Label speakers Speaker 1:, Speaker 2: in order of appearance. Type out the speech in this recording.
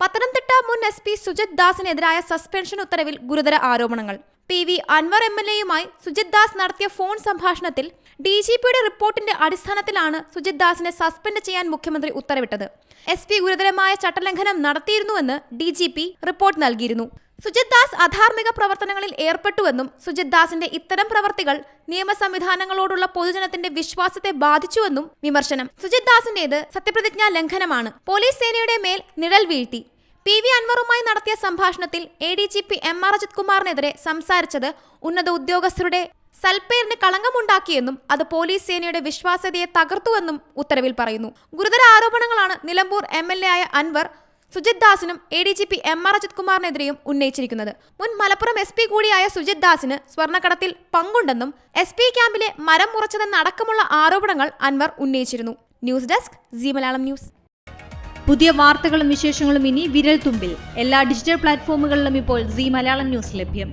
Speaker 1: പത്തനംതിട്ട മുൻ SP Sujith ദാസിനെതിരായ suspension ഉത്തരവിൽ ഗുരുതര ആരോപണങ്ങൾ. PV അൻവർ MLAയുമായി സുജിത് ദാസ് നടത്തിയ ഫോൺ സംഭാഷണത്തിൽ DGPയുടെ റിപ്പോർട്ടിന്റെ അടിസ്ഥാനത്തിലാണ് സുജിത് ദാസിനെ സസ്പെൻഡ് ചെയ്യാൻ മുഖ്യമന്ത്രി ഉത്തരവിട്ടത്. SP ഗുരുതരമായ ചട്ടലംഘനം നടത്തിയിരുന്നുവെന്ന് DGP റിപ്പോർട്ട് നൽകിയിരുന്നു. സുജിത് ദാസ് അധാർമിക പ്രവർത്തനങ്ങളിൽ ഏർപ്പെട്ടുവെന്നും സുജിത് ദാസിന്റെ ഇത്തരം പ്രവർത്തികൾ നിയമ സംവിധാനങ്ങളോടുള്ള പൊതുജനത്തിന്റെ വിശ്വാസത്തെ ബാധിച്ചുവെന്നും വിമർശനം. സുജിത് ദാസിന്റേത് സത്യപ്രതിജ്ഞാ ലംഘനമാണ്. പോലീസ് സേനയുടെ മേൽ നിഴൽ വീഴ്ത്തി. PV അൻവറുമായി നടത്തിയ സംഭാഷണത്തിൽ ADGP MR അജിത് കുമാറിനെതിരെ സംസാരിച്ചത് ഉന്നത ഉദ്യോഗസ്ഥരുടെ സൽപ്പേരിന് കളങ്കമുണ്ടാക്കിയെന്നും അത് പോലീസ് സേനയുടെ വിശ്വാസ്യതയെ തകർത്തുവെന്നും ഉത്തരവിൽ പറയുന്നു. ഗുരുതര ആരോപണങ്ങളാണ് നിലമ്പൂർ MLA ആയ അൻവർ സുജിത് ദാസിനും ADGP MR അജിത് കുമാറിനെതിരെയും ഉന്നയിച്ചിരിക്കുന്നത്. മുൻ മലപ്പുറം SP കൂടിയായ സുജിത് ദാസിന് സ്വർണ്ണക്കടത്തിൽ പങ്കുണ്ടെന്നും SP ക്യാമ്പിലെ മരം മുറിച്ചതെന്നടക്കമുള്ള ആരോപണങ്ങൾ അൻവർ ഉന്നയിച്ചിരുന്നു. News desk Zee Malayalam news.
Speaker 2: പുതിയ വാർത്തകളും വിശേഷങ്ങളും ഇനി വിരൽ തുമ്പിൽ. എല്ലാ ഡിജിറ്റൽ പ്ലാറ്റ്ഫോമുകളിലും ഇപ്പോൾ സീ മലയാളം ന്യൂസ് ലഭ്യം.